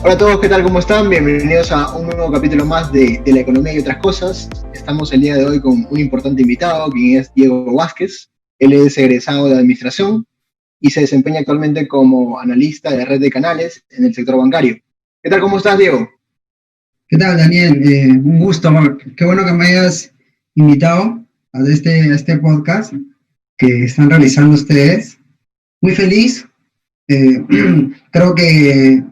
Hola a todos, ¿qué tal? ¿Cómo están? Bienvenidos a un nuevo capítulo más de la economía y otras cosas. Estamos el día de hoy con un importante invitado, quien es Diego Vázquez. Él es egresado de Administración y se desempeña actualmente como analista de red de canales en el sector bancario. ¿Qué tal? ¿Cómo estás, Diego? ¿Qué tal, Daniel? Un gusto. Qué bueno que me hayas invitado a este podcast que están realizando ustedes. Muy feliz. eh, Creo que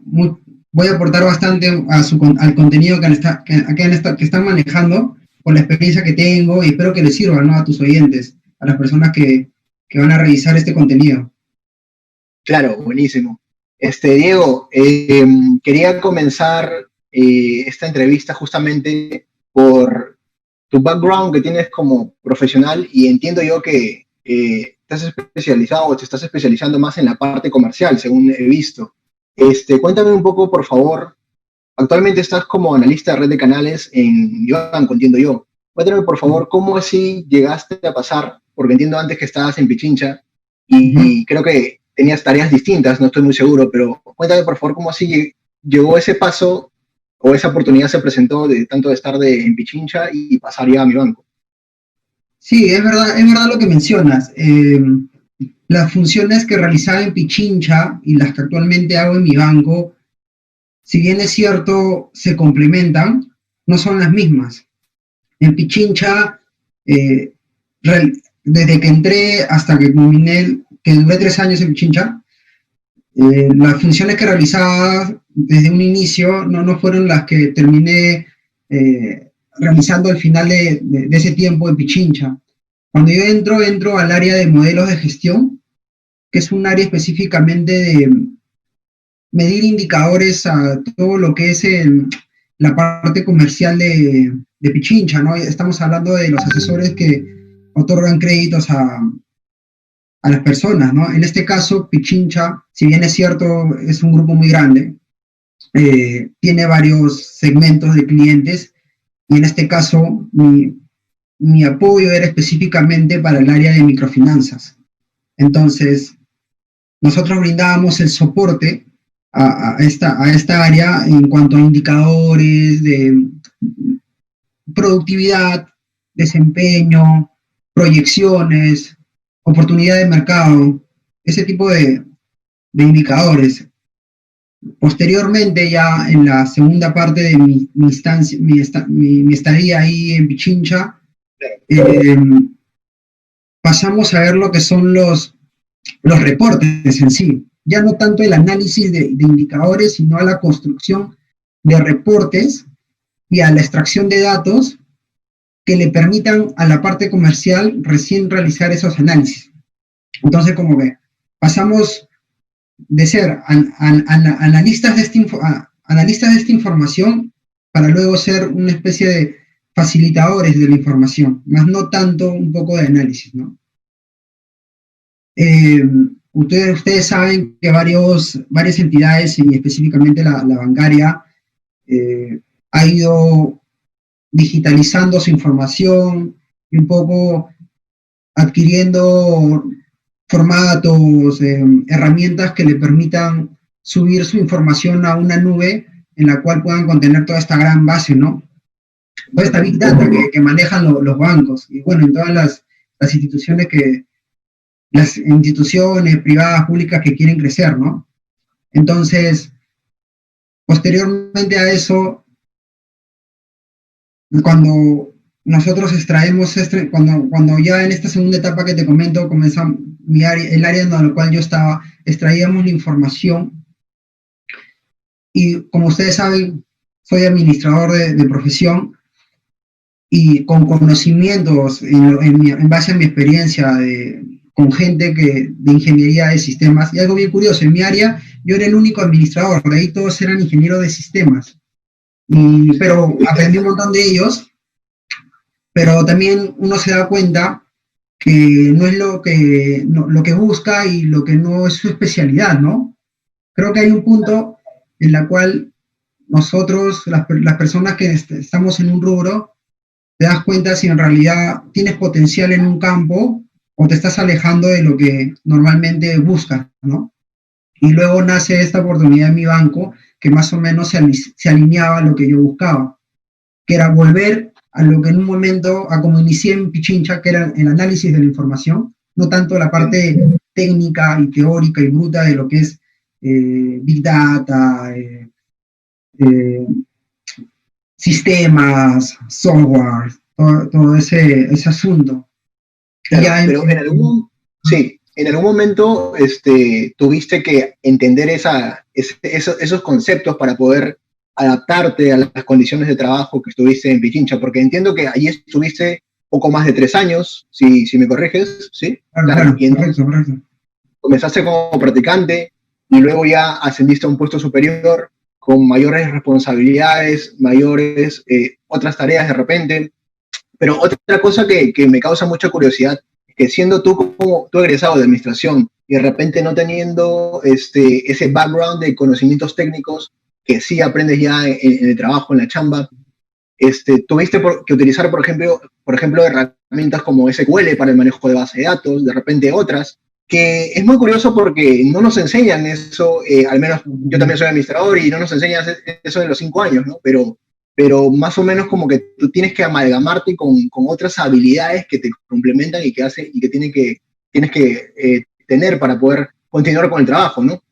voy a aportar bastante al contenido que están manejando con la experiencia que tengo y espero que les sirva, ¿no? A tus oyentes, a las personas que van a revisar este contenido. Claro, buenísimo. Diego, quería comenzar esta entrevista justamente por tu background que tienes como profesional y entiendo yo que estás especializado o te estás especializando más en la parte comercial, según he visto. Cuéntame un poco, por favor. Actualmente estás como analista de red de canales en Banco, entiendo yo. Cuéntame, por favor, cómo así llegaste a pasar, porque entiendo antes que estabas en Pichincha Ujú. y creo que tenías tareas distintas, no estoy muy seguro, pero cuéntame, por favor, cómo así llegó ese paso o esa oportunidad se presentó de tanto de estar en Pichincha y pasar ya a mi banco. Sí, es verdad lo que mencionas. Las funciones que realizaba en Pichincha y las que actualmente hago en mi banco, si bien es cierto, se complementan, no son las mismas. En Pichincha, eh, desde que entré hasta que culminé, que duré 3 años en Pichincha, las funciones que realizaba desde un inicio no fueron las que terminé realizando al final de ese tiempo en Pichincha. Cuando yo entro al área de modelos de gestión, que es un área específicamente de medir indicadores a todo lo que es la parte comercial de Pichincha, ¿no? Estamos hablando de los asesores que otorgan créditos a las personas, ¿no? En este caso, Pichincha, si bien es cierto, es un grupo muy grande, tiene varios segmentos de clientes y en este caso mi apoyo era específicamente para el área de microfinanzas. Entonces, nosotros brindábamos el soporte a esta área en cuanto a indicadores de productividad, desempeño, proyecciones, oportunidad de mercado, ese tipo de indicadores. Posteriormente, ya en la segunda parte de mi estadía ahí en Pichincha, eh, pasamos a ver lo que son los reportes en sí, ya no tanto el análisis de indicadores, sino a la construcción de reportes y a la extracción de datos que le permitan a la parte comercial recién realizar esos análisis. Entonces, como que pasamos de ser analistas de esta información para luego ser una especie de facilitadores de la información, más no tanto un poco de análisis, ¿no? Eh, ustedes saben que varias entidades, y específicamente la bancaria, ha ido digitalizando su información y un poco adquiriendo formatos, herramientas que le permitan subir su información a una nube en la cual puedan contener toda esta gran base, ¿no? Toda esta big data que manejan los bancos y bueno, en todas las instituciones privadas, públicas que quieren crecer, ¿no? Entonces, posteriormente a eso, cuando nosotros extraemos, cuando ya en esta segunda etapa que te comento, comenzamos el área en la cual yo estaba, extraíamos la información y como ustedes saben, soy administrador de profesión y con conocimientos en base a mi experiencia con gente de ingeniería de sistemas. Y algo bien curioso, en mi área yo era el único administrador, de ahí todos eran ingenieros de sistemas. Pero aprendí un montón de ellos, pero también uno se da cuenta que no es lo que busca y lo que no es su especialidad, ¿no? Creo que hay un punto en la cual nosotros, las personas que estamos en un rubro, te das cuenta si en realidad tienes potencial en un campo o te estás alejando de lo que normalmente buscas, ¿no? Y luego nace esta oportunidad en mi banco, que más o menos se alineaba a lo que yo buscaba, que era volver a lo que en un momento, a como inicié en Pichincha, que era el análisis de la información, no tanto la parte técnica y teórica y bruta de lo que es Big Data, eh, sistemas, software, todo ese asunto. Claro, pero sí, en algún momento tuviste que entender esos conceptos para poder adaptarte a las condiciones de trabajo que estuviste en Pichincha, porque entiendo que allí estuviste poco más de 3 años, si me corriges, ¿sí? Claro, Y entonces correcto. comenzaste como practicante y luego ya ascendiste a un puesto superior con mayores responsabilidades, otras tareas de repente. Pero otra cosa que me causa mucha curiosidad es que siendo tú egresado de administración y de repente no teniendo ese background de conocimientos técnicos que sí aprendes ya en el trabajo, en la chamba, tuviste que utilizar, por ejemplo, herramientas como SQL para el manejo de base de datos, de repente otras, que es muy curioso porque no nos enseñan eso, al menos yo también soy administrador y no nos enseñan eso de los 5 años, ¿no? Pero más o menos como que tú tienes que amalgamarte con otras habilidades que te complementan y que tienes que tener para poder continuar con el trabajo, ¿no?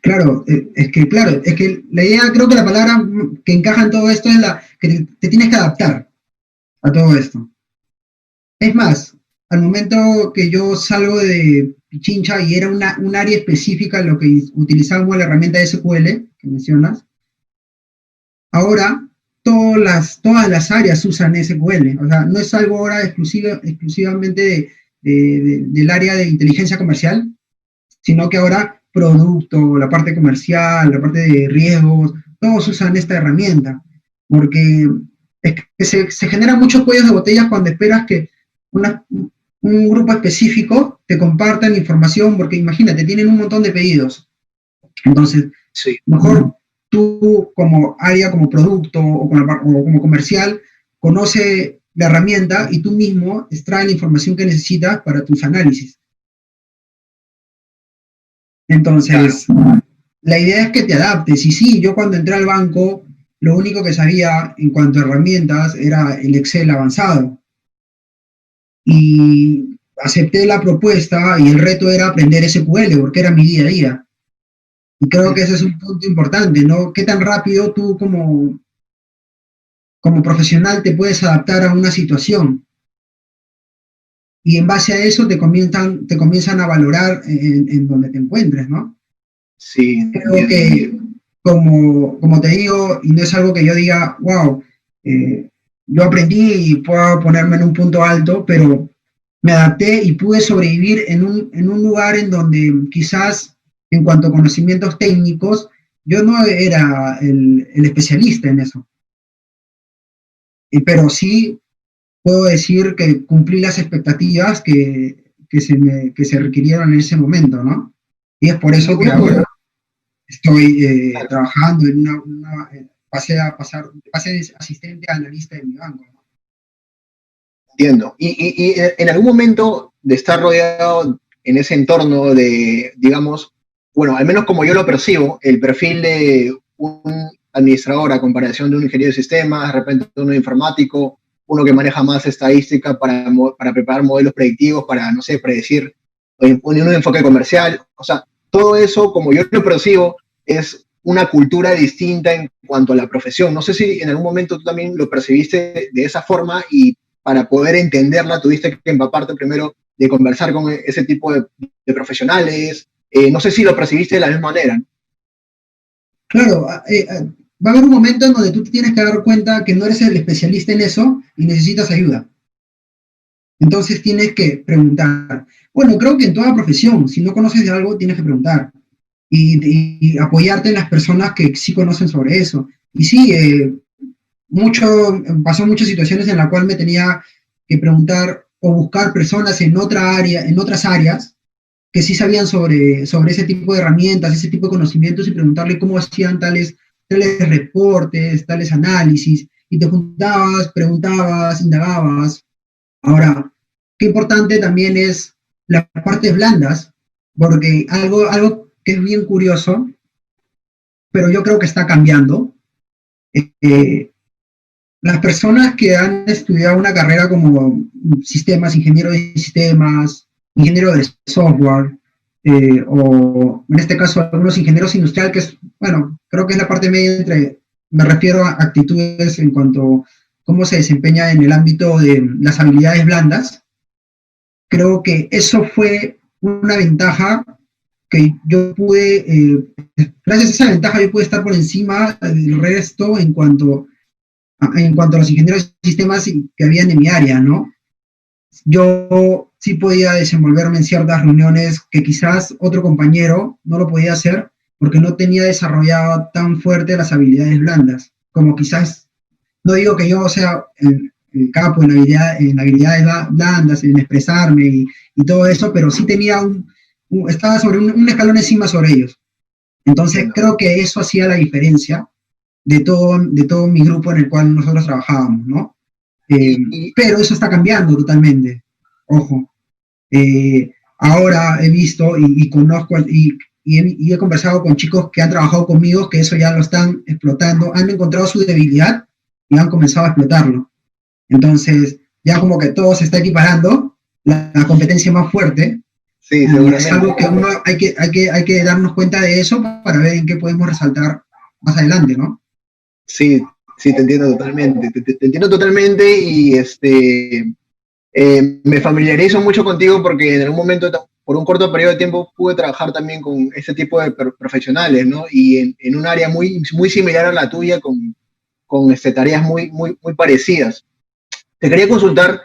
Claro, es que la idea, creo que la palabra que encaja en todo esto es la que te tienes que adaptar a todo esto. Es más, al momento que yo salgo de Pichincha y era un área específica en lo que utilizábamos la herramienta SQL que mencionas, ahora todas las áreas usan SQL. O sea, no es algo ahora exclusivamente del área de inteligencia comercial, sino que ahora producto, la parte comercial, la parte de riesgos, todos usan esta herramienta, porque es que se generan muchos cuellos de botellas cuando esperas que un grupo específico te compartan información, porque imagínate, tienen un montón de pedidos. Entonces, Sí. mejor tú como área, como producto o como comercial, conoce la herramienta y tú mismo extrae la información que necesitas para tus análisis. Entonces, claro, la idea es que te adaptes. Y sí, yo cuando entré al banco, lo único que sabía en cuanto a herramientas era el Excel avanzado. Y acepté la propuesta y el reto era aprender SQL porque era mi día a día. Y creo que ese es un punto importante, ¿no? ¿Qué tan rápido tú como profesional te puedes adaptar a una situación? Y en base a eso te comienzan a valorar en donde te encuentres, ¿no? Sí, Creo que, como te digo, y no es algo que yo diga, wow, yo aprendí y puedo ponerme en un punto alto, pero me adapté y pude sobrevivir en un lugar en donde quizás en cuanto a conocimientos técnicos, yo no era el especialista en eso. Pero sí puedo decir que cumplí las expectativas que se requirieron en ese momento, ¿no? Y es por eso que ahora estoy trabajando en pasé de asistente a analista de mi banco, ¿no? Entiendo. Y en algún momento de estar rodeado en ese entorno de, digamos, bueno, al menos como yo lo percibo, el perfil de un administrador a comparación de un ingeniero de sistemas, de repente uno informático, uno que maneja más estadística para preparar modelos predictivos, para, no sé, predecir, un enfoque comercial, o sea, todo eso, como yo lo percibo, es una cultura distinta en cuanto a la profesión. No sé si en algún momento tú también lo percibiste de esa forma y para poder entenderla tuviste que empaparte primero de conversar con ese tipo de profesionales. No sé si lo percibiste de la misma manera, ¿no? Claro, va a haber un momento en donde tú te tienes que dar cuenta que no eres el especialista en eso y necesitas ayuda. Entonces tienes que preguntar. Bueno, creo que en toda profesión, si no conoces de algo, tienes que preguntar y apoyarte en las personas que sí conocen sobre eso. Y sí, pasó muchas situaciones en las cuales me tenía que preguntar o buscar personas en otra área, en otras áreas, que sí sabían sobre ese tipo de herramientas, ese tipo de conocimientos y preguntarle cómo hacían tales reportes, tales análisis, y te juntabas, preguntabas, indagabas. Ahora, qué importante también es las partes blandas, porque algo que es bien curioso pero yo creo que está cambiando. Eh, las personas que han estudiado una carrera como sistemas, ingeniero de sistemas, ingeniero de software, o en este caso algunos ingenieros industriales, que es, bueno, creo que es la parte media entre, me refiero a actitudes en cuanto a cómo se desempeña en el ámbito de las habilidades blandas. Creo que eso fue una ventaja que yo pude, gracias a esa ventaja yo pude estar por encima del resto en cuanto a los ingenieros de sistemas que habían en mi área, ¿no? Yo sí podía desenvolverme en ciertas reuniones que quizás otro compañero no lo podía hacer porque no tenía desarrollado tan fuerte las habilidades blandas, como quizás, no digo que yo sea el capo en habilidades blandas, en expresarme y todo eso, pero sí tenía estaba sobre un escalón encima sobre ellos. Entonces creo que eso hacía la diferencia de todo mi grupo en el cual nosotros trabajábamos, ¿no? Pero eso está cambiando totalmente, ojo. Ahora he visto y conozco y he conversado con chicos que han trabajado conmigo que eso ya lo están explotando, han encontrado su debilidad y han comenzado a explotarlo. Entonces, ya como que todo se está equiparando, la competencia más fuerte. Sí, es algo que uno hay que darnos cuenta de eso para ver en qué podemos resaltar más adelante, ¿no? Sí, sí, te entiendo totalmente. Te entiendo totalmente y me familiarizo mucho contigo porque en algún momento, por un corto periodo de tiempo, pude trabajar también con este tipo de profesionales, ¿no? Y en un área muy similar a la tuya, con tareas muy parecidas. Te quería consultar,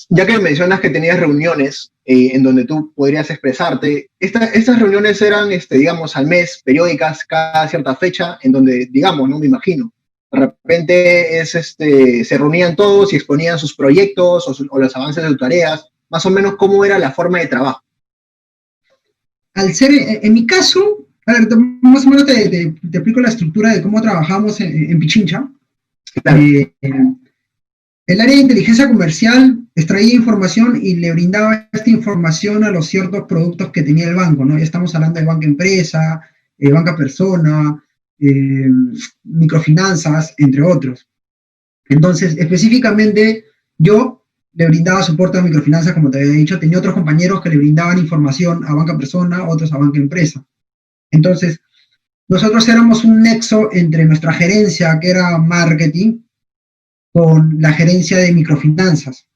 ya que mencionas que tenías reuniones en donde tú podrías expresarte, estas reuniones eran, digamos, al mes, periódicas, cada cierta fecha, en donde, digamos, no me imagino, de repente se reunían todos y exponían sus proyectos o los avances de sus tareas, más o menos cómo era la forma de trabajo. Al ser, en mi caso, a ver, más o menos te explico la estructura de cómo trabajamos en Pichincha. Claro. El área de inteligencia comercial extraía información y le brindaba esta información a los ciertos productos que tenía el banco, ¿no? Ya estamos hablando de banca empresa, banca persona, microfinanzas, entre otros. Entonces, específicamente, yo le brindaba soporte a microfinanzas, como te había dicho, tenía otros compañeros que le brindaban información a banca persona, otros a banca empresa. Entonces, nosotros éramos un nexo entre nuestra gerencia, que era marketing, con la gerencia de microfinanzas.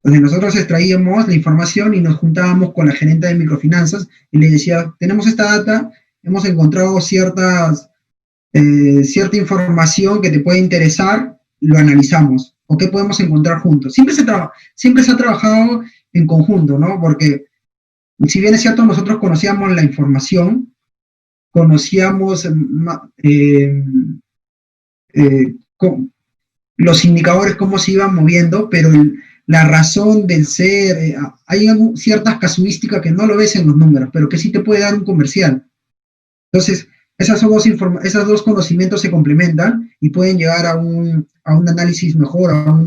Entonces nosotros extraíamos la información y nos juntábamos con la gerente de microfinanzas y le decía, tenemos esta data, hemos encontrado cierta información que te puede interesar, lo analizamos. ¿O qué podemos encontrar juntos? Siempre se ha trabajado en conjunto, ¿no? Porque si bien es cierto, nosotros conocíamos la información, conocíamos los indicadores, cómo se iban moviendo, pero la razón del ser, hay ciertas casuísticas que no lo ves en los números, pero que sí te puede dar un comercial. Entonces, esos dos conocimientos se complementan y pueden llegar a un análisis mejor, a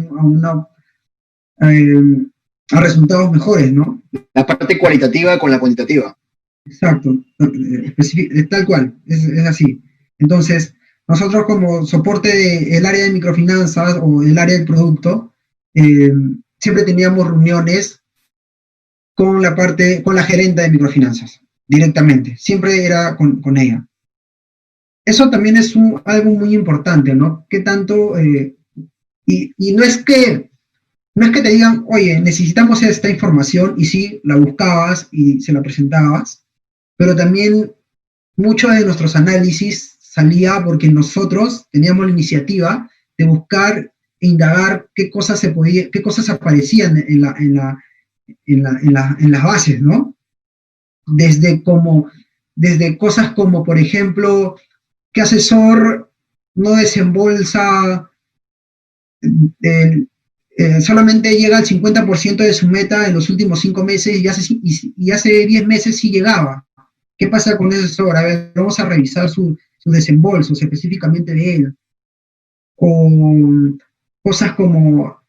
resultados mejores, ¿no? La parte cualitativa con la cuantitativa. Exacto, tal cual, es así. Entonces, nosotros como soporte del área de microfinanzas o del área del producto, siempre teníamos reuniones con la gerente de microfinanzas, directamente. Siempre era con ella. Eso también es algo muy importante, ¿no? ¿Qué tanto? Y no es que te digan, oye, necesitamos esta información, y sí, la buscabas y se la presentabas, pero también mucho de nuestros análisis salía porque nosotros teníamos la iniciativa de buscar e indagar qué cosas aparecían en las bases, ¿no? Desde cosas como, por ejemplo, qué asesor no desembolsa, solamente llega al 50% de su meta en los últimos 5 meses y hace 10 meses sí llegaba. ¿Qué pasa con ese asesor? A ver, vamos a revisar sus desembolsos específicamente de él. O cosas como,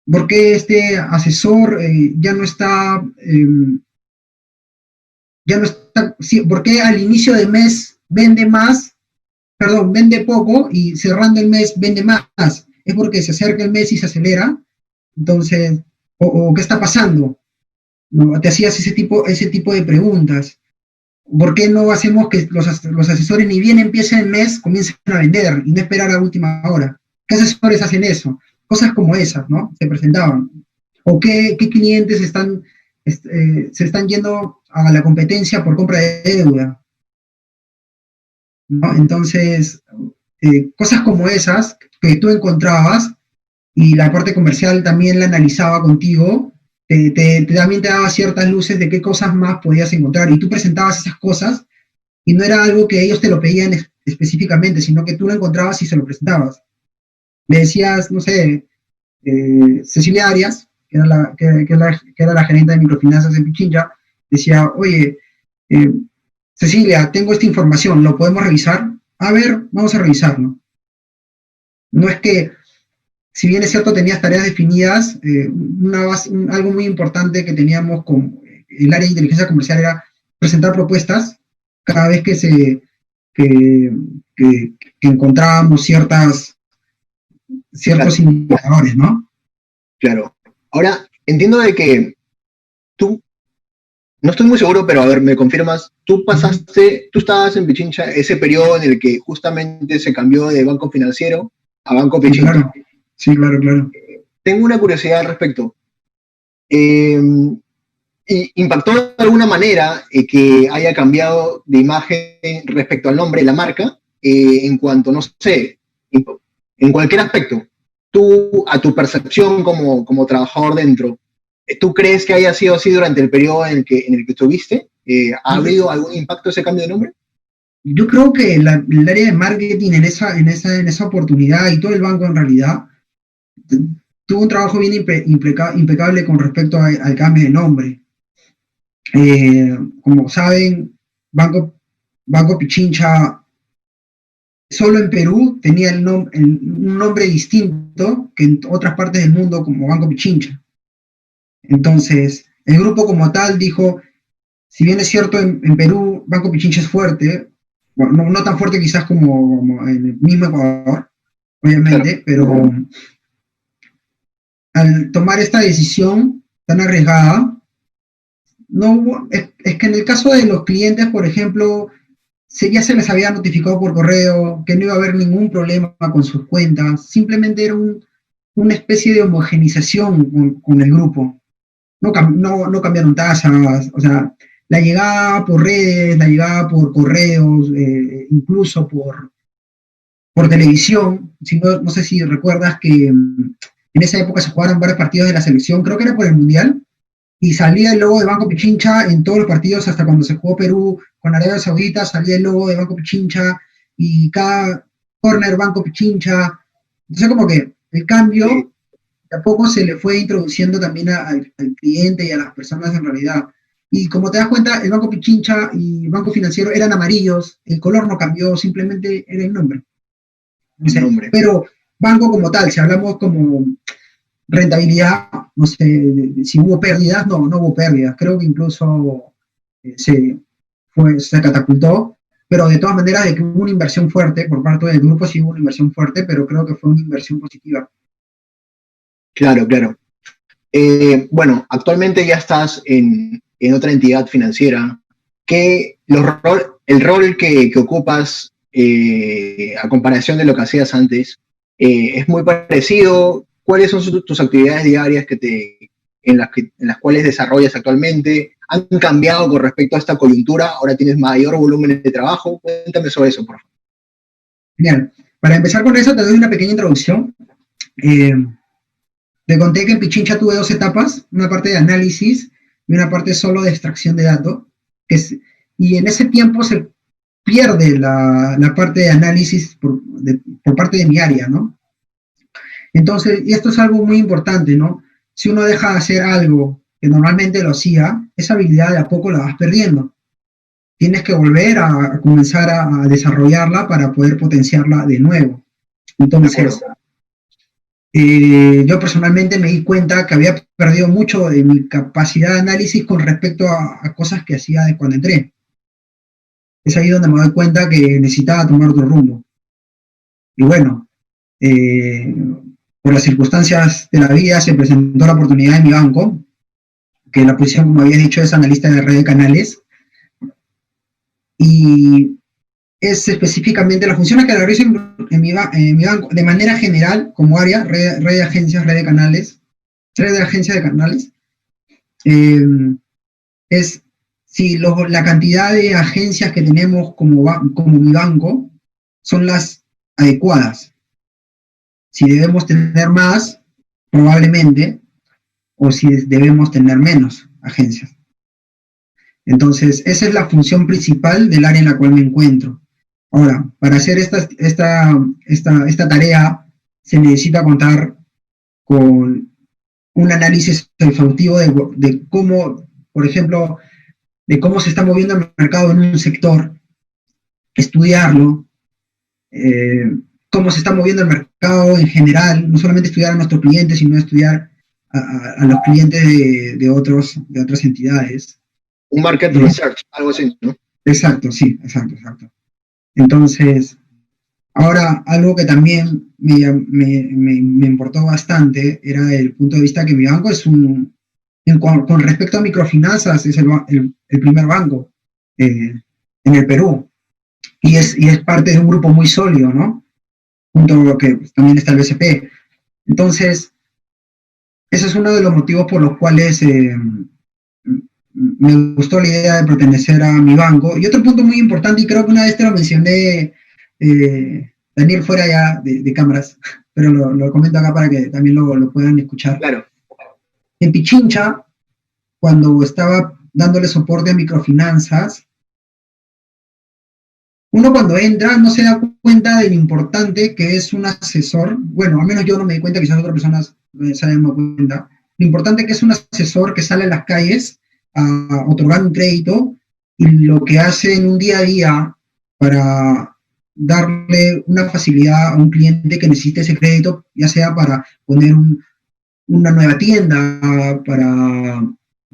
¿por qué este asesor ya no está, por qué al inicio de mes vende más, perdón, vende poco y cerrando el mes vende más. Es porque se acerca el mes y se acelera. Entonces, o ¿qué está pasando? ¿No? Te hacías ese tipo de preguntas. ¿Por qué no hacemos que los asesores ni bien empiece el mes comiencen a vender y no esperar a última hora? ¿Qué asesores hacen eso? Cosas como esas, ¿no? Se presentaban. ¿O qué clientes se están yendo a la competencia por compra de deuda? ¿No? Entonces, cosas como esas que tú encontrabas y la parte comercial también la analizaba contigo, también te daba ciertas luces de qué cosas más podías encontrar y tú presentabas esas cosas y no era algo que ellos te lo pedían específicamente, sino que tú lo encontrabas y se lo presentabas. Le decías, no sé, Cecilia Arias, que era la gerente de microfinanzas en Pichincha, decía, oye, eh, Cecilia, tengo esta información, ¿lo podemos revisar? A ver, vamos a revisarlo. No es que, si bien es cierto, tenías tareas definidas, algo muy importante que teníamos con el área de inteligencia comercial era presentar propuestas cada vez que, que encontrábamos ciertos indicadores, ¿no? Claro. Ahora, entiendo de que tú, no estoy muy seguro, pero a ver, me confirmas, tú estabas en Pichincha ese periodo en el que justamente se cambió de banco financiero a banco Sí, Pichincha. claro. Sí, claro, claro. Tengo una curiosidad al respecto. ¿Y impactó de alguna manera que haya cambiado de imagen respecto al nombre de la marca? En cuanto, no sé, en cualquier aspecto, tú, a tu percepción como trabajador dentro, ¿tú crees que haya sido así durante el periodo en el que estuviste? ¿Ha habido algún impacto ese cambio de nombre? Yo creo que el área de marketing en esa oportunidad y todo el banco en realidad tuvo un trabajo bien impecable con respecto al cambio de nombre. Como saben, Banco Pichincha solo en Perú tenía un nombre distinto que en otras partes del mundo como Banco Pichincha. Entonces, el grupo como tal dijo, si bien es cierto en Perú Banco Pichincha es fuerte, bueno, no tan fuerte quizás como en el mismo Ecuador, obviamente, claro, pero al tomar esta decisión tan arriesgada, no hubo, es que en el caso de los clientes, por ejemplo, ya se les había notificado por correo que no iba a haber ningún problema con sus cuentas, simplemente era una especie de homogenización con el grupo. No cambiaron tasas, o sea, la llegada por redes, la llegada por correos, incluso por televisión. Si no sé si recuerdas que en esa época se jugaron varios partidos de la selección, creo que era por el Mundial, y salía el logo de Banco Pichincha en todos los partidos, hasta cuando se jugó Perú con Arabia Saudita, salía el logo de Banco Pichincha, y cada corner Banco Pichincha. Entonces como que el cambio de a poco se le fue introduciendo también al cliente y a las personas en realidad. Y como te das cuenta, el Banco Pichincha y el Banco Financiero eran amarillos, el color no cambió, simplemente era el nombre. No sé, pero banco como tal, si hablamos como rentabilidad, no sé, si hubo pérdidas, no hubo pérdidas, creo que incluso se catapultó, pero de todas maneras de que hubo una inversión fuerte por parte del grupo, sí hubo una inversión fuerte, pero creo que fue una inversión positiva. Claro, claro. Bueno, actualmente ya estás en otra entidad financiera. El rol que ocupas a comparación de lo que hacías antes es muy parecido? ¿Cuáles son tus actividades diarias en las cuales desarrollas actualmente? ¿Han cambiado con respecto a esta coyuntura? ¿Ahora tienes mayor volumen de trabajo? Cuéntame sobre eso, por favor. Bien, para empezar con eso te doy una pequeña introducción. Te conté que en Pichincha tuve dos etapas, una parte de análisis y una parte solo de extracción de datos. Y en ese tiempo se pierde la parte de análisis por parte de mi área, ¿no? Entonces, y esto es algo muy importante, ¿no? Si uno deja de hacer algo que normalmente lo hacía, esa habilidad de a poco la vas perdiendo. Tienes que volver a comenzar a desarrollarla para poder potenciarla de nuevo. Entonces, yo personalmente me di cuenta que había perdido mucho de mi capacidad de análisis con respecto a cosas que hacía de cuando entré. es ahí donde me doy cuenta que necesitaba tomar otro rumbo. Y bueno, por las circunstancias de la vida se presentó la oportunidad en mi banco, que la posición, como había dicho, es analista de red de canales, y es específicamente la función que realizo en mi banco, de manera general, como área, red de agencias, red de agencias de canales, es si la cantidad de agencias que tenemos como mi banco son las adecuadas. Si debemos tener más, probablemente, o si debemos tener menos agencias. Entonces, esa es la función principal del área en la cual me encuentro. Ahora, para hacer esta tarea, se necesita contar con un análisis exhaustivo de cómo, por ejemplo, de cómo se está moviendo el mercado en un sector, estudiarlo, cómo se está moviendo el mercado en general, no solamente estudiar a nuestros clientes, sino estudiar a los clientes de otras entidades. Un market research, algo así, ¿no? Exacto, sí, exacto. Entonces, ahora algo que también me importó bastante era el punto de vista que mi banco es con respecto a microfinanzas, es el primer banco en el Perú. Y es parte de un grupo muy sólido, ¿no? Junto a lo que pues, también está el BCP. Entonces, ese es uno de los motivos por los cuales me gustó la idea de pertenecer a mi banco. Y otro punto muy importante, y creo que una vez te lo mencioné, Daniel, fuera ya de cámaras, pero lo comento acá para que también lo puedan escuchar. Claro. En Pichincha, cuando estaba dándole soporte a microfinanzas, uno cuando entra no se da cuenta de lo importante que es un asesor. Bueno, al menos yo no me di cuenta, quizás otras personas se hayan dado cuenta. Lo importante que es un asesor que sale a las calles a otorgar un crédito y lo que hace en un día a día para darle una facilidad a un cliente que necesite ese crédito, ya sea para poner una nueva tienda, para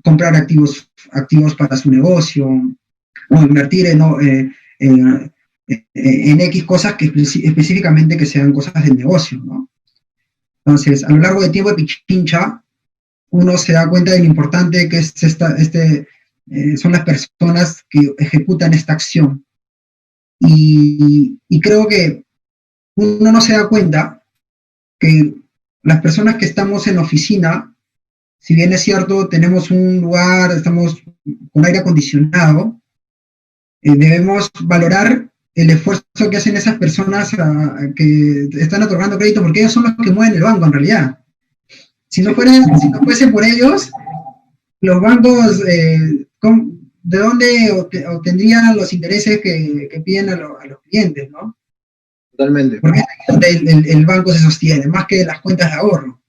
comprar activos para su negocio, o invertir en X cosas que específicamente que sean cosas del negocio, ¿no? Entonces, a lo largo del tiempo de Pichincha, uno se da cuenta de lo importante que es son las personas que ejecutan esta acción. Y creo que uno no se da cuenta que las personas que estamos en oficina, si bien es cierto, tenemos un lugar, estamos con aire acondicionado, debemos valorar el esfuerzo que hacen esas personas que están otorgando crédito, porque ellos son los que mueven el banco en realidad. Si no fuese por ellos, los bancos, ¿de dónde obtendrían los intereses que piden a los clientes, ¿no? Totalmente. Porque es ahí donde el banco se sostiene, más que las cuentas de ahorro.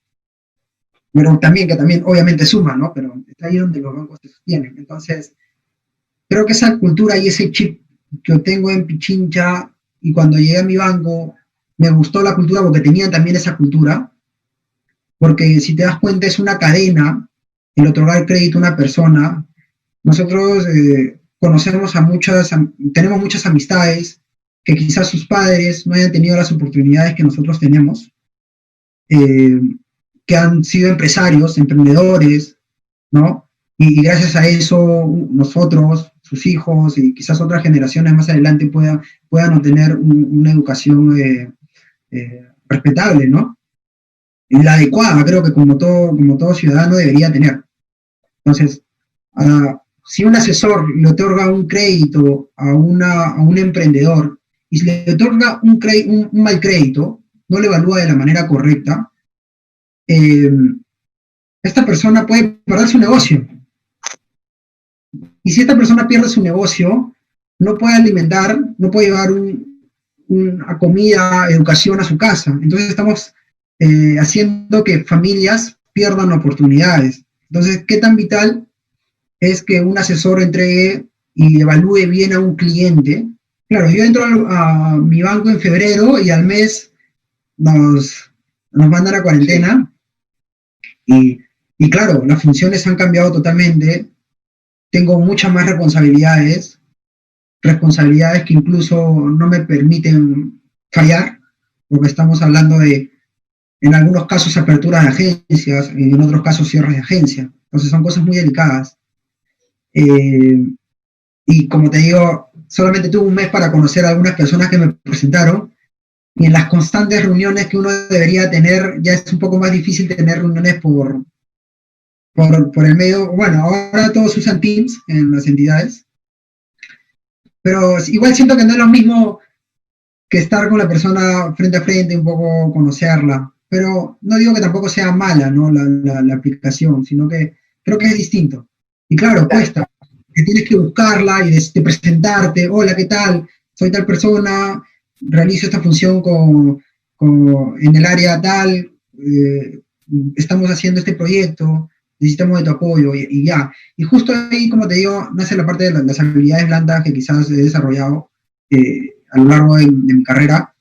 Pero que también obviamente suman, ¿no? Pero está ahí donde los bancos se sostienen. Entonces, creo que esa cultura y ese chip que tengo en Pichincha, y cuando llegué a mi banco, me gustó la cultura porque tenían también esa cultura, porque si te das cuenta es una cadena el otorgar crédito a una persona. Nosotros tenemos muchas amistades que quizás sus padres no hayan tenido las oportunidades que nosotros tenemos, que han sido empresarios, emprendedores, ¿no? Y gracias a eso nosotros, sus hijos y quizás otras generaciones más adelante puedan obtener una educación respetable, ¿no? Y la adecuada, creo que como todo ciudadano debería tener. Entonces, si un asesor le otorga un crédito a un emprendedor y si le otorga un mal crédito, no lo evalúa de la manera correcta, esta persona puede perder su negocio. Y si esta persona pierde su negocio, no puede alimentar, no puede llevar una comida, educación a su casa. Entonces estamos haciendo que familias pierdan oportunidades. Entonces, ¿qué tan vital es que un asesor entregue y evalúe bien a un cliente? Claro, yo entro a mi banco en febrero y al mes nos mandan a cuarentena y claro, las funciones han cambiado totalmente. Tengo muchas más responsabilidades, responsabilidades que incluso no me permiten fallar, porque estamos hablando de, en algunos casos, aperturas de agencias, y en otros casos, cierres de agencia. Entonces son cosas muy delicadas. Y como te digo, solamente tuve un mes para conocer a algunas personas que me presentaron, y en las constantes reuniones que uno debería tener, ya es un poco más difícil tener reuniones por el medio. Bueno, ahora todos usan Teams en las entidades, pero igual siento que no es lo mismo que estar con la persona frente a frente, un poco conocerla. Pero no digo que tampoco sea mala, ¿no? La aplicación, sino que creo que es distinto. Y claro, cuesta, que tienes que buscarla y de presentarte, hola, ¿qué tal? Soy tal persona, realizo esta función en el área tal, estamos haciendo este proyecto, necesitamos de tu apoyo y ya. Y justo ahí, como te digo, nace la parte de las habilidades blandas que quizás he desarrollado a lo largo de mi carrera,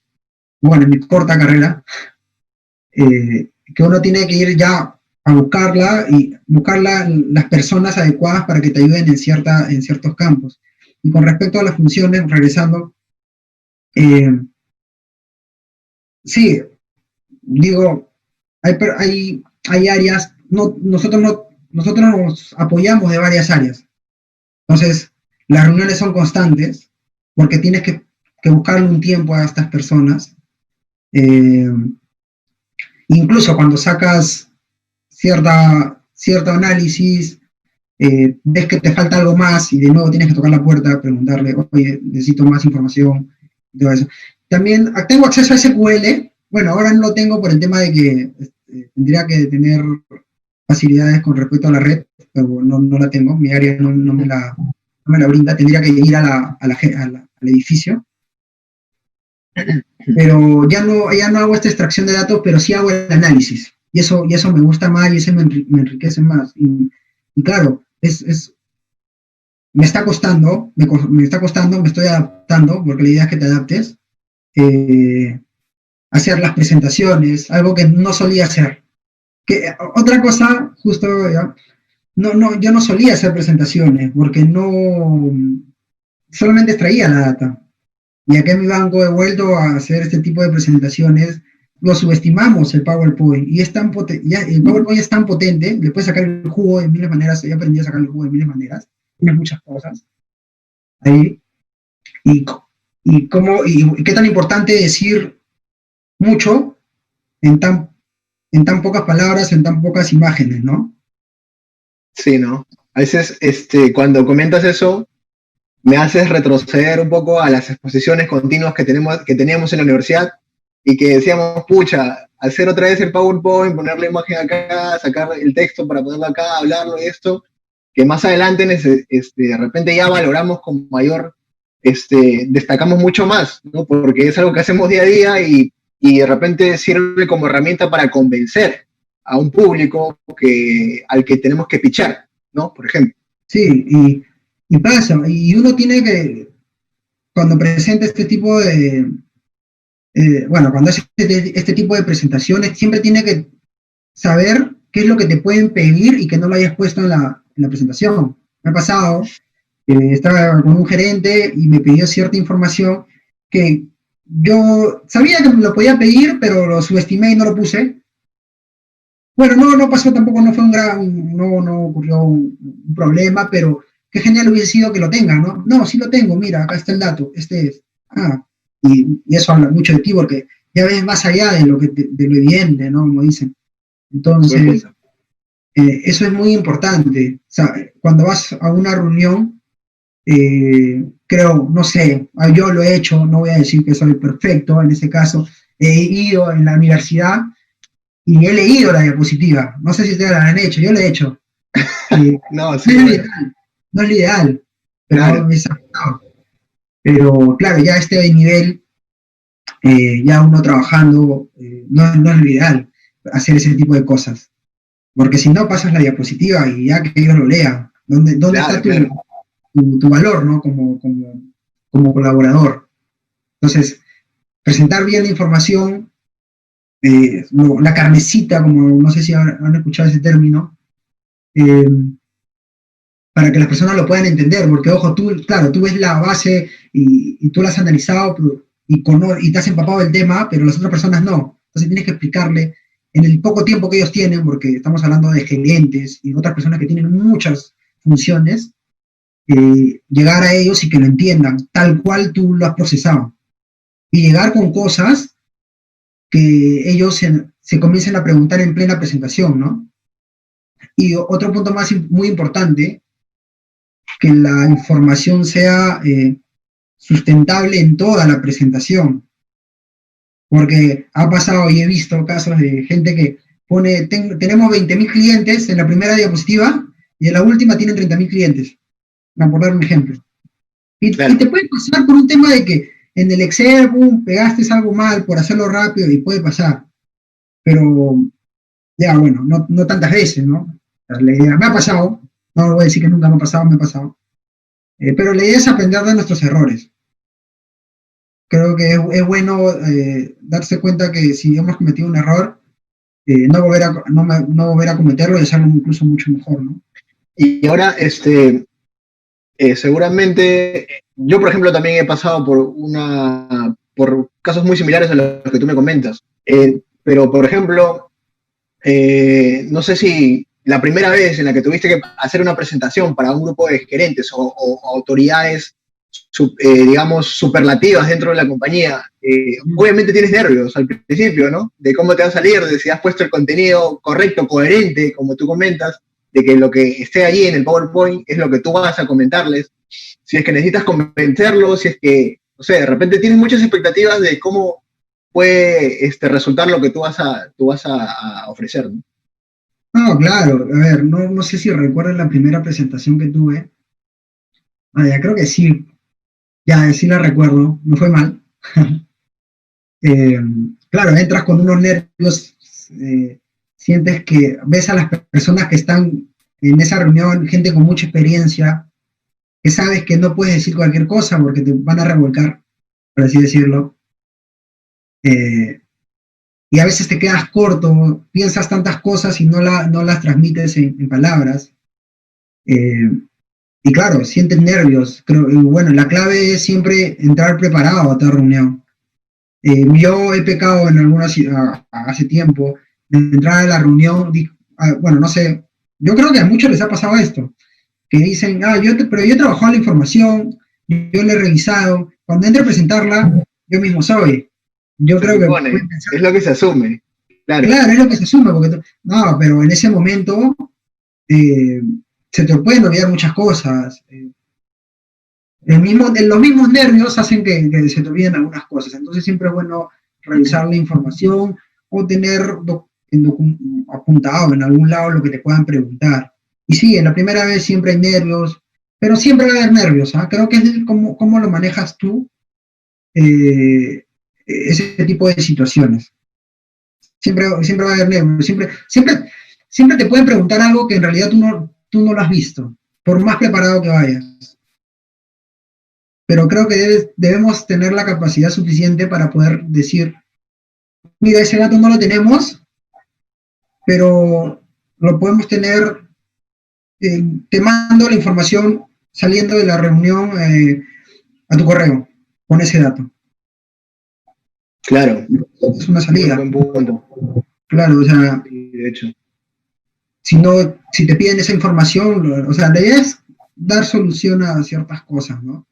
bueno, en mi corta carrera, que uno tiene que ir ya a buscarla y buscar las personas adecuadas para que te ayuden en ciertos campos. Y con respecto a las funciones, regresando, sí, digo, hay áreas, nosotros nos apoyamos de varias áreas. Entonces, las reuniones son constantes porque tienes que buscarle un tiempo a estas personas. Incluso cuando sacas cierto análisis, ves que te falta algo más y de nuevo tienes que tocar la puerta, preguntarle, oye, necesito más información, y todo eso. También tengo acceso a SQL. Bueno, ahora no lo tengo por el tema de que tendría que tener facilidades con respecto a la red, pero no la tengo, mi área no me la brinda, tendría que ir al edificio. Pero ya no hago esta extracción de datos, pero sí hago el análisis. Y eso me gusta más y eso me enriquece más. Y claro, me está costando, me estoy adaptando, porque la idea es que te adaptes. Hacer las presentaciones, algo que no solía hacer. Otra cosa, justo, yo no solía hacer presentaciones, porque solamente extraía la data. Y acá en mi banco he vuelto a hacer este tipo de presentaciones. Lo subestimamos el PowerPoint. Y el PowerPoint es tan potente, le puedes sacar el jugo de miles de maneras. Yo aprendí a sacar el jugo de miles de maneras. Tienes muchas cosas ahí. Y qué tan importante decir mucho en tan pocas palabras, en tan pocas imágenes, ¿no? Sí, ¿no? A veces, cuando comentas eso, me haces retroceder un poco a las exposiciones continuas que teníamos en la universidad y que decíamos, pucha, hacer otra vez el PowerPoint, poner la imagen acá, sacar el texto para ponerlo acá, hablarlo y esto, que más adelante de repente ya valoramos con mayor, destacamos mucho más, ¿no? Porque es algo que hacemos día a día y de repente sirve como herramienta para convencer a un público al que tenemos que pichar, ¿no? Por ejemplo. Sí, y pasa, y uno tiene que, cuando presenta este tipo de, cuando hace este tipo de presentaciones, siempre tiene que saber qué es lo que te pueden pedir y que no lo hayas puesto en la presentación. Me ha pasado, estaba con un gerente y me pidió cierta información que yo sabía que me lo podía pedir, pero lo subestimé y no lo puse. Bueno, no pasó tampoco, no fue no ocurrió un problema, pero qué genial hubiese sido que lo tenga, ¿no? No, sí lo tengo, mira, acá está el dato, este es. Y eso habla mucho de ti, porque ya ves más allá de lo evidente, ¿no? Como dicen. Entonces, eso es muy importante. O sea, cuando vas a una reunión, creo, no sé, yo lo he hecho, no voy a decir que soy perfecto en ese caso, he ido en la universidad y he leído la diapositiva. No sé si ustedes la han hecho, yo la he hecho. No, sí, no es lo ideal, pero claro. Pero claro, ya este nivel, ya uno trabajando, no es lo ideal hacer ese tipo de cosas. Porque si no, pasas la diapositiva y ya que ellos lo lean. ¿Dónde Claro, está tu valor, ¿no? Como colaborador? Entonces, presentar bien la información, la carnecita, como no sé si han escuchado ese término, para que las personas lo puedan entender, porque ojo, claro, tú ves la base y tú la has analizado y te has empapado del tema, pero las otras personas no. Entonces tienes que explicarle en el poco tiempo que ellos tienen, porque estamos hablando de gerentes y otras personas que tienen muchas funciones, llegar a ellos y que lo entiendan, tal cual tú lo has procesado. Y llegar con cosas que ellos se comiencen a preguntar en plena presentación, ¿no? Y otro punto muy importante, que la información sea sustentable en toda la presentación. Porque ha pasado y he visto casos de gente que pone, tenemos 20.000 clientes en la primera diapositiva y en la última tienen 30.000 clientes. Por dar un ejemplo. Claro. Y te puede pasar por un tema de que en el Excel, boom, pegaste algo mal por hacerlo rápido y puede pasar. Pero, ya bueno, no tantas veces, ¿no? La idea, me ha pasado, no voy a decir que nunca me ha pasado, me ha pasado. Pero la idea es aprender de nuestros errores. Creo que es bueno darse cuenta que si hemos cometido un error, no volver a cometerlo y hacerlo incluso mucho mejor, ¿no? Y ahora, seguramente, yo por ejemplo también he pasado por casos muy similares a los que tú me comentas. Pero por ejemplo, no sé si la primera vez en la que tuviste que hacer una presentación para un grupo de gerentes o autoridades, digamos, superlativas dentro de la compañía, obviamente tienes nervios al principio, ¿no? De cómo te va a salir, de si has puesto el contenido correcto, coherente, como tú comentas, de que lo que esté allí en el PowerPoint es lo que tú vas a comentarles. Si es que necesitas convencerlos, si es que, no sé, de repente tienes muchas expectativas de cómo puede resultar lo que tú vas a ofrecer, ¿no? No, claro, a ver, no sé si recuerdas la primera presentación que tuve. Ya creo que sí, ya sí la recuerdo, no fue mal. Claro, entras con unos nervios, sientes que ves a las personas que están en esa reunión, gente con mucha experiencia, que sabes que no puedes decir cualquier cosa porque te van a revolcar, por así decirlo. Y a veces te quedas corto, piensas tantas cosas y no las transmites en palabras. Y claro, sientes nervios. Creo, y bueno, la clave es siempre entrar preparado a toda reunión. Yo he pecado en algunas, hace tiempo, de entrar a la reunión, bueno, no sé, yo creo que a muchos les ha pasado esto, que dicen, pero yo he trabajado la información, yo la he revisado, cuando entro a presentarla, yo mismo soy. Yo creo que... Es lo que se asume. Claro, es lo que se asume, porque no, pero en ese momento se te pueden olvidar muchas cosas. Los mismos nervios hacen que se te olviden algunas cosas. Entonces siempre es bueno revisar la información o tener apuntado en algún lado lo que te puedan preguntar. Y sí, en la primera vez siempre hay nervios, pero siempre va a haber nervios. ¿Ah? Creo que es cómo lo manejas tú ese tipo de situaciones. Siempre va a haber nervios. Siempre te pueden preguntar algo que en realidad tú no lo has visto, por más preparado que vayas. Pero creo que debemos tener la capacidad suficiente para poder decir, mira, ese dato no lo tenemos, pero lo podemos tener, te mando la información saliendo de la reunión a tu correo con ese dato. Claro. Es una salida. Un buen punto. Claro, o sea, sí, de hecho. Si te piden esa información, o sea, la idea es dar solución a ciertas cosas, ¿no?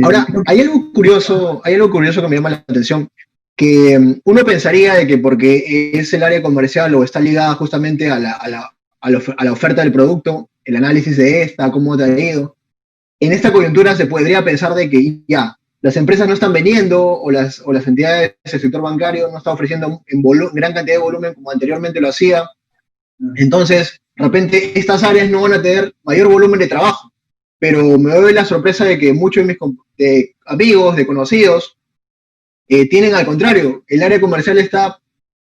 Ahora, hay algo curioso que me llama la atención, que uno pensaría de que porque es el área comercial o está ligada justamente a la oferta del producto, el análisis de esta, cómo te ha ido, en esta coyuntura se podría pensar de que ya, las empresas no están vendiendo o las entidades del sector bancario no están ofreciendo en gran cantidad de volumen como anteriormente lo hacía. Entonces, de repente, estas áreas no van a tener mayor volumen de trabajo. Pero me doy la sorpresa de que muchos de mis amigos, de conocidos, tienen al contrario. El área comercial está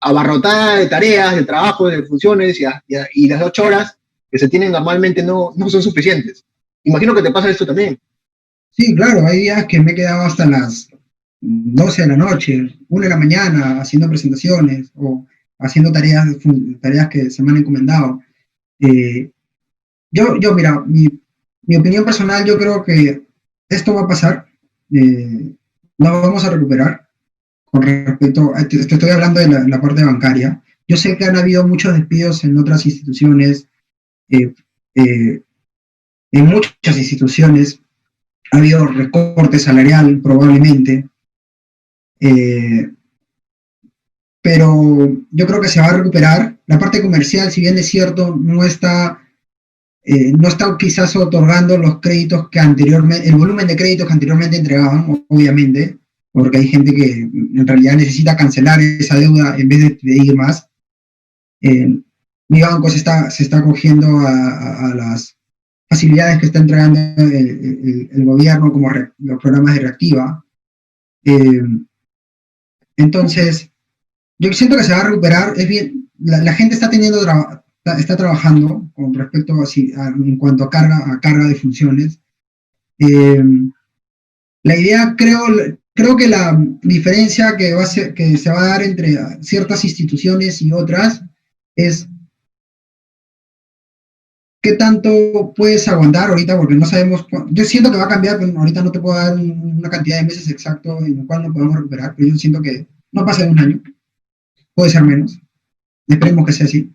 abarrotada de tareas, de trabajos, de funciones y las 8 horas que se tienen normalmente no son suficientes. Imagino que te pasa esto también. Sí, claro, hay días que me he quedado hasta las 12 de la noche, 1 de la mañana, haciendo presentaciones o haciendo tareas que se me han encomendado. Mira, mi opinión personal, yo creo que esto va a pasar, lo vamos a recuperar con respecto, te estoy hablando de la parte bancaria. Yo sé que han habido muchos despidos en otras instituciones, eh, eh, en muchas instituciones ha habido recorte salarial probablemente, eh, pero yo creo que se va a recuperar. La parte comercial, si bien es cierto, no está quizás otorgando los créditos que anteriormente, el volumen de créditos que anteriormente entregaban, obviamente, porque hay gente que en realidad necesita cancelar esa deuda en vez de pedir más. Mi banco se está acogiendo a las facilidades que está entregando el gobierno como los programas de Reactiva. Eh, entonces, yo siento que se va a recuperar, es bien, la gente está está trabajando con respecto en cuanto a carga de funciones. Eh, la idea, creo que la diferencia que se va a dar entre ciertas instituciones y otras es qué tanto puedes aguantar ahorita, porque no sabemos, yo siento que va a cambiar, pero ahorita no te puedo dar una cantidad de meses exacto en el cual no podemos recuperar, pero yo siento que no pasa de un año, puede ser menos, esperemos que sea así.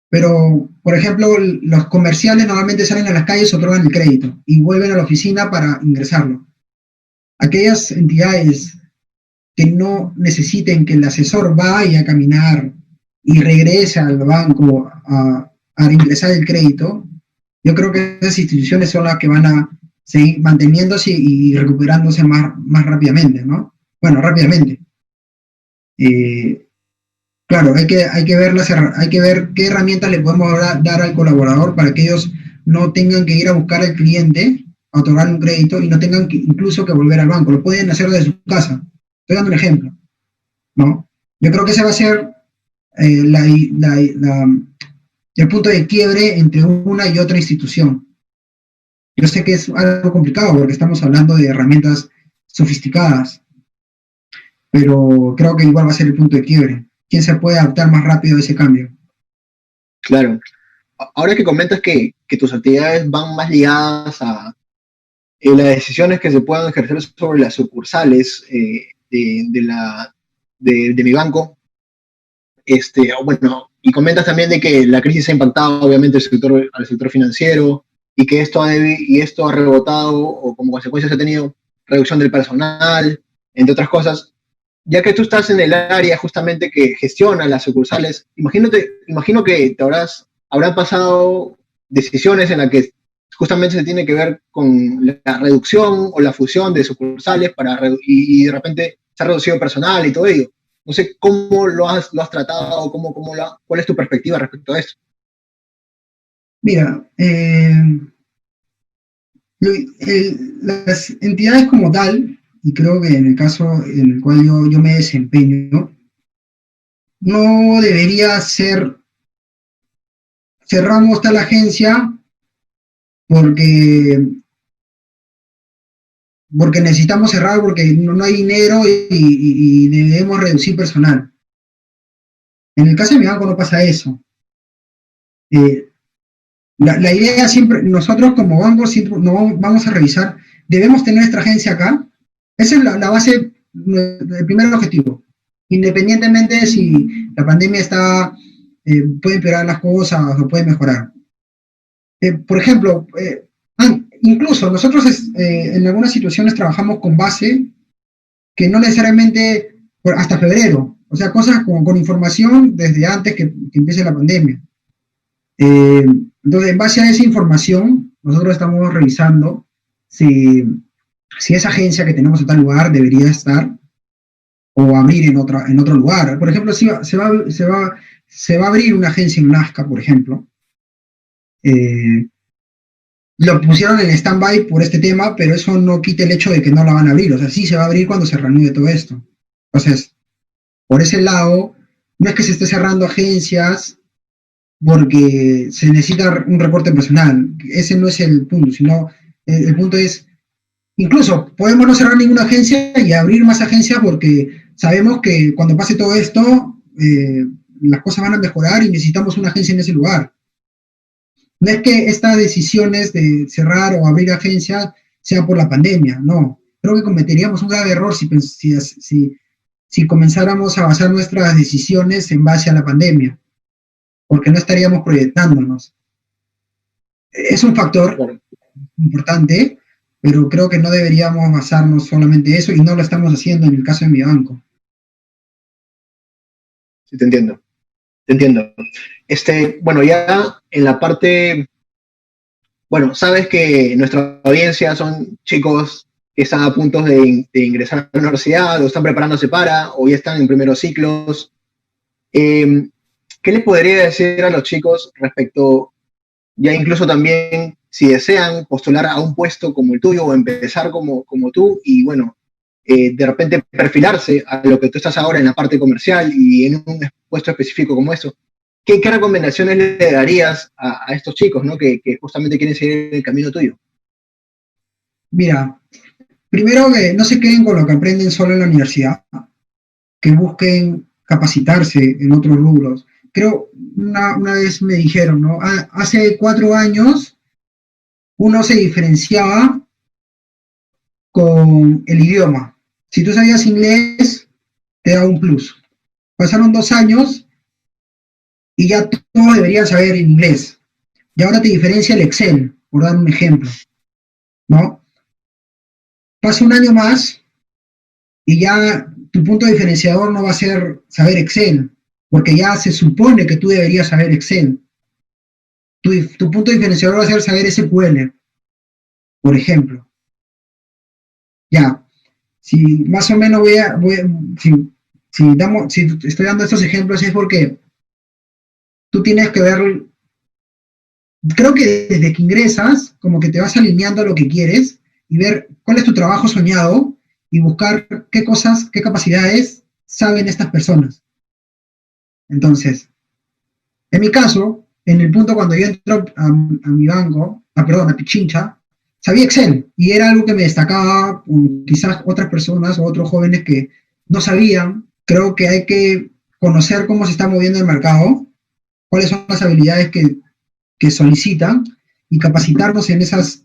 Pero, por ejemplo, los comerciales normalmente salen a las calles, otorgan el crédito y vuelven a la oficina para ingresarlo. Aquellas entidades que no necesiten que el asesor vaya a caminar y regrese al banco a ingresar el crédito, yo creo que esas instituciones son las que van a seguir manteniéndose y recuperándose más rápidamente, ¿no? Bueno, rápidamente. Claro, hay que ver qué herramientas le podemos dar al colaborador para que ellos no tengan que ir a buscar al cliente a otorgar un crédito y no tengan incluso que volver al banco. Lo pueden hacer desde su casa. Estoy dando un ejemplo, ¿no? Yo creo que ese va a ser el punto de quiebre entre una y otra institución. Yo sé que es algo complicado porque estamos hablando de herramientas sofisticadas, pero creo que igual va a ser el punto de quiebre. ¿Quién se puede adaptar más rápido a ese cambio? Claro. Ahora que comentas que tus actividades van más ligadas a las decisiones que se puedan ejercer sobre las sucursales de mi banco, bueno, y comentas también de que la crisis ha impactado obviamente al sector financiero y que esto ha rebotado o como consecuencia se ha tenido reducción del personal, entre otras cosas. Ya que tú estás en el área justamente que gestiona las sucursales, imagino que habrán pasado decisiones en las que justamente se tiene que ver con la reducción o la fusión de sucursales y de repente se ha reducido personal y todo ello. No sé cómo lo has tratado, cuál es tu perspectiva respecto a eso. Mira, las entidades como tal, y creo que en el caso en el cual yo me desempeño, no debería ser cerramos tal agencia porque necesitamos cerrar, porque no hay dinero y debemos reducir personal. En el caso de mi banco no pasa eso. La idea siempre, nosotros como banco siempre no vamos a revisar, debemos tener nuestra agencia acá. Esa es la base, el primer objetivo. Independientemente de si la pandemia puede empeorar las cosas o puede mejorar. Por ejemplo, incluso nosotros en algunas situaciones trabajamos con base que no necesariamente hasta febrero, o sea, cosas con información desde antes que empiece la pandemia. Entonces, en base a esa información, nosotros estamos revisando si esa agencia que tenemos en tal lugar debería estar o abrir en otro lugar. Por ejemplo, si se va a abrir una agencia en Nazca, por ejemplo. Lo pusieron en stand-by por este tema, pero eso no quita el hecho de que no la van a abrir. O sea, sí se va a abrir cuando se reanude todo esto. Entonces, por ese lado, no es que se esté cerrando agencias porque se necesita un recorte personal. Ese no es el punto, sino el punto es, incluso podemos no cerrar ninguna agencia y abrir más agencias porque sabemos que cuando pase todo esto, las cosas van a mejorar y necesitamos una agencia en ese lugar. No es que estas decisiones de cerrar o abrir agencias sea por la pandemia, no. Creo que cometeríamos un grave error si comenzáramos a basar nuestras decisiones en base a la pandemia, porque no estaríamos proyectándonos. Es un factor importante, pero creo que no deberíamos basarnos solamente en eso y no lo estamos haciendo en el caso de mi banco. Sí, te entiendo. Te entiendo. Bueno, ya en la parte, bueno, sabes que nuestra audiencia son chicos que están a punto de ingresar a la universidad o están preparándose para, o ya están en primeros ciclos. ¿Qué les podría decir a los chicos respecto, ya incluso también si desean postular a un puesto como el tuyo o empezar como tú y bueno, de repente perfilarse a lo que tú estás ahora en la parte comercial y en un puesto específico como eso? ¿Qué recomendaciones le darías a estos chicos, ¿no? que justamente quieren seguir el camino tuyo? Mira, primero que no se queden con lo que aprenden solo en la universidad, que busquen capacitarse en otros rubros. Creo, una vez me dijeron, ¿no? Hace 4 años uno se diferenciaba con el idioma. Si tú sabías inglés, te da un plus. Pasaron 2 años y ya todos deberían saber inglés. Y ahora te diferencia el Excel, por dar un ejemplo, ¿no? Pasa un año más y ya tu punto diferenciador no va a ser saber Excel, porque ya se supone que tú deberías saber Excel. Tu punto diferenciador va a ser saber SQL, por ejemplo. Ya, si más o menos si estoy dando estos ejemplos es porque tú tienes que ver, creo que desde que ingresas, como que te vas alineando a lo que quieres y ver cuál es tu trabajo soñado y buscar qué cosas, qué capacidades saben estas personas. Entonces, en mi caso, en el punto cuando yo entro a mi banco, a Pichincha, sabía Excel y era algo que me destacaba quizás otras personas o otros jóvenes que no sabían. Creo que hay que conocer cómo se está moviendo el mercado, cuáles son las habilidades que solicitan y capacitarnos en esas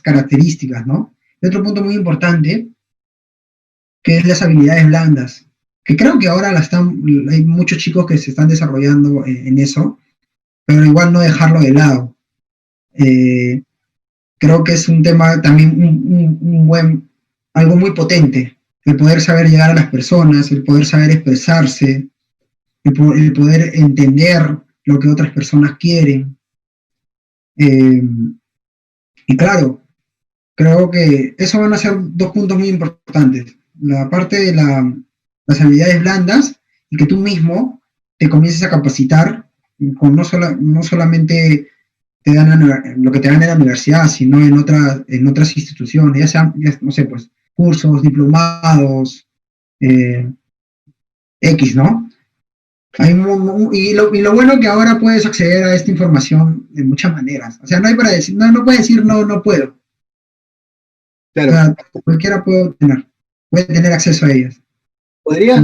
características, ¿no? Y otro punto muy importante, que es las habilidades blandas, que creo que ahora hay muchos chicos que se están desarrollando en eso, pero igual no dejarlo de lado. Creo que es un tema también algo muy potente, el poder saber llegar a las personas, el poder saber expresarse, el poder entender lo que otras personas quieren. Y claro, creo que eso van a ser 2 puntos muy importantes. La parte de las habilidades blandas y que tú mismo te comiences a capacitar con no solamente te dan lo que te dan en la universidad, sino en otras instituciones, ya sean, no sé, pues, cursos, diplomados, X, ¿no? Y lo bueno que ahora puedes acceder a esta información de muchas maneras. O sea, no hay para decir, no puedes decir no puedo. Claro. O sea, cualquiera puede tener acceso a ellas. ¿Podrías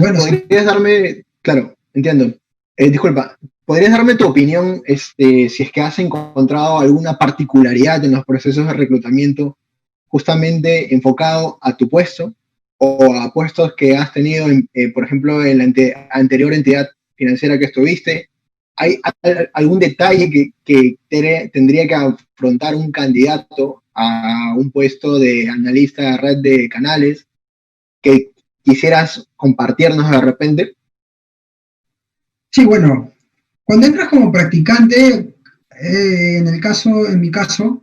darme, claro, entiendo, disculpa, ¿podrías darme tu opinión si es que has encontrado alguna particularidad en los procesos de reclutamiento justamente enfocado a tu puesto o a puestos que has tenido, por ejemplo, en la anterior entidad financiera que estuviste? ¿Hay algún detalle que tendría que afrontar un candidato a un puesto de analista de red de canales que quisieras compartirnos de repente? Sí, bueno, cuando entras como practicante, en mi caso,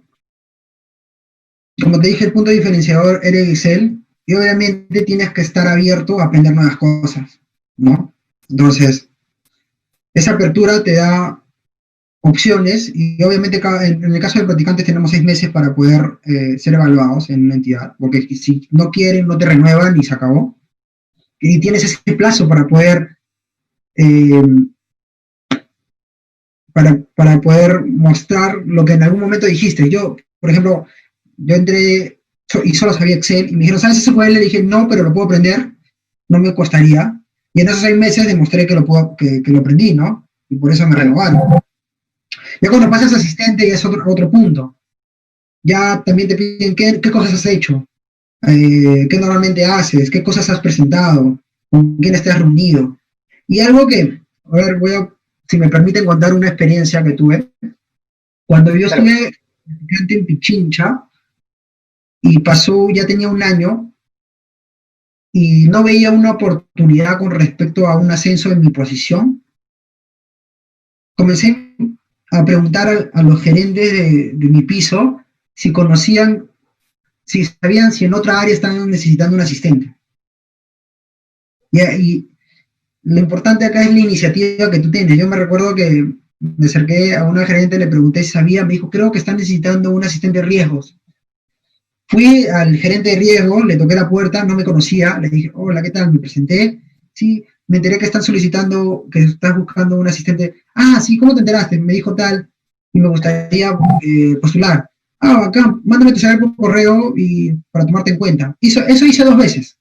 como te dije, el punto diferenciador era Excel y obviamente tienes que estar abierto a aprender nuevas cosas, ¿no? Entonces, esa apertura te da opciones y obviamente en el caso de practicantes tenemos 6 meses para poder ser evaluados en una entidad, porque si no quieren, no te renuevan y se acabó. Y tienes ese plazo para poder para poder mostrar lo que en algún momento dijiste. Yo, por ejemplo, yo entré y solo sabía Excel y me dijeron, ¿sabes SQL? Le dije, no, pero lo puedo aprender, no me costaría. Y en esos 6 meses demostré que lo aprendí, ¿no? Y por eso me renovaron. Ya cuando pasas a asistente ya es otro punto. Ya también te piden qué cosas has hecho, qué normalmente haces, qué cosas has presentado, con quién estás reunido. Y algo que, a ver, si me permiten contar una experiencia que tuve. Cuando yo Claro, estuve en Pichincha y pasó, ya tenía un año y no veía una oportunidad con respecto a un ascenso en mi posición, comencé a preguntar a los gerentes de mi piso si conocían, si sabían si en otra área estaban necesitando un asistente. Y lo importante acá es la iniciativa que tú tienes. Yo me recuerdo que me acerqué a una gerente, le pregunté si sabía, me dijo, creo que están necesitando un asistente de riesgos. Fui al gerente de riesgo, le toqué la puerta, no me conocía, le dije, hola, ¿qué tal? Me presenté, sí, me enteré que están solicitando, que estás buscando un asistente. Ah, sí, ¿cómo te enteraste? Me dijo tal, y me gustaría postular. Ah, acá, mándame tu saber por correo y para tomarte en cuenta. Eso hice 2 veces,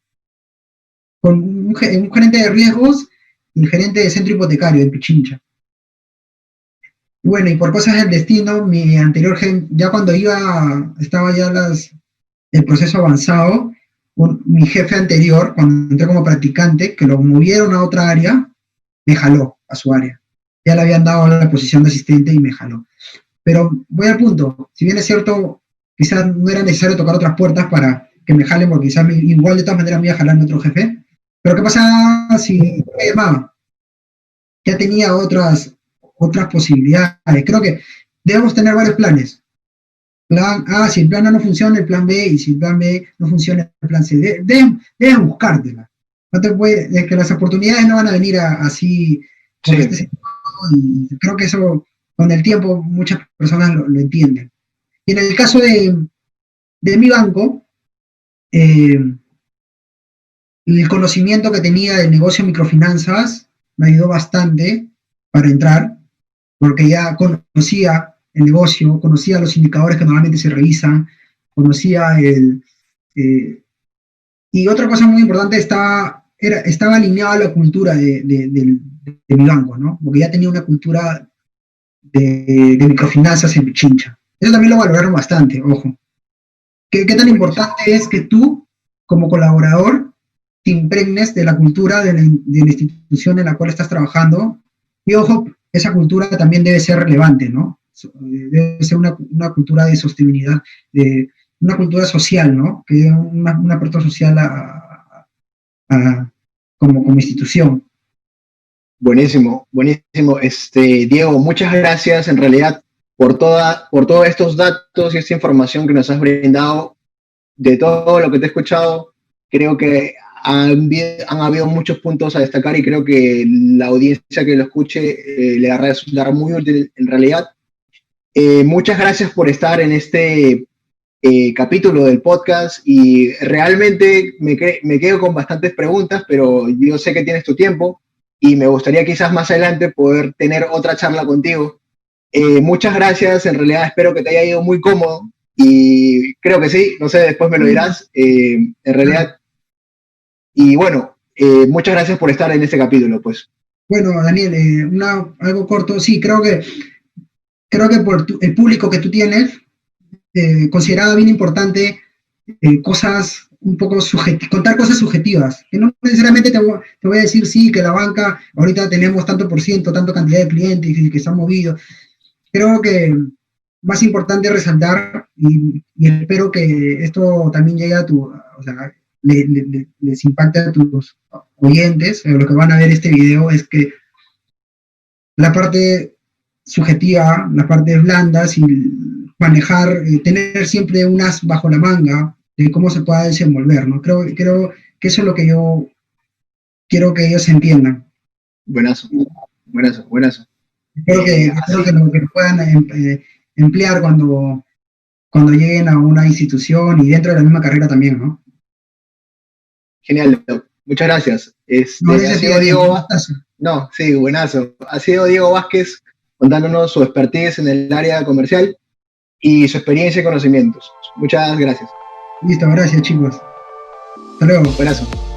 con un gerente de riesgos y el gerente de centro hipotecario de Pichincha. Y bueno, y por cosas del destino, mi anterior gerente, ya cuando estaba ya el proceso avanzado, mi jefe anterior, cuando entré como practicante, que lo movieron a otra área, me jaló a su área. Ya le habían dado la posición de asistente y me jaló. Pero voy al punto, si bien es cierto, quizás no era necesario tocar otras puertas para que me jalen, porque quizás igual de todas maneras me iba a jalar mi otro jefe, pero ¿qué pasaba si me llamaba? Ya tenía otras posibilidades. Creo que debemos tener varios planes. Plan A, si el plan A no funciona, el plan B, y si el plan B no funciona, el plan C. Debes buscártela. No te puede, es que las oportunidades no van a venir así por este sí, sentido, y creo que eso con el tiempo muchas personas lo entienden. Y en el caso de mi banco, eh, el conocimiento que tenía del negocio de microfinanzas me ayudó bastante para entrar, porque ya conocía el negocio, conocía los indicadores que normalmente se revisan, conocía eh, y otra cosa muy importante, estaba alineado a la cultura de mi banco, ¿no? Porque ya tenía una cultura de microfinanzas en Pichincha. Eso también lo valoraron bastante, ojo. ¿Qué tan buenísimo. importante es que tú, como colaborador, te impregnes de la cultura de la institución en la cual estás trabajando? Y ojo, esa cultura también debe ser relevante, ¿no? Debe ser una cultura de sostenibilidad, de una cultura social, ¿no? Que es una apertura social como institución. Buenísimo, buenísimo. Diego, muchas gracias en realidad por todos estos datos y esta información que nos has brindado. De todo lo que te he escuchado, creo que han habido muchos puntos a destacar y creo que la audiencia que lo escuche le va a resultar muy útil en realidad. Muchas gracias por estar en este capítulo del podcast y realmente me quedo con bastantes preguntas, pero yo sé que tienes tu tiempo y me gustaría quizás más adelante poder tener otra charla contigo. Muchas gracias, en realidad espero que te haya ido muy cómodo y creo que sí, no sé, después me lo dirás, en realidad. Y bueno, muchas gracias por estar en este capítulo, pues. Bueno, Daniel, algo corto, sí, creo que por el público que tú tienes, consideraba bien importante cosas un poco contar cosas subjetivas, que no necesariamente te voy a decir sí, que la banca, ahorita tenemos tanto por ciento, tanto cantidad de clientes y que están movidos. Creo que más importante resaltar, y espero que esto también llegue o sea, les impacte a tus oyentes, o los que van a ver este video, es que la parte subjetiva, las partes blandas y manejar, tener siempre unas bajo la manga de cómo se pueda desenvolver, ¿no? Creo que eso es lo que yo quiero que ellos entiendan. Buenazo, buenazo, buenazo. Espero que Así, lo que puedan emplear cuando lleguen a una institución y dentro de la misma carrera también, ¿no? genial. Muchas gracias. No, Ha gracias a ti, sido Daniel, un Diego, gustazo. no, sí, buenazo. Ha sido Diego Vázquez contándonos su expertise en el área comercial y su experiencia y conocimientos. Muchas gracias. Listo, gracias chicos. Hasta luego. Buenazo.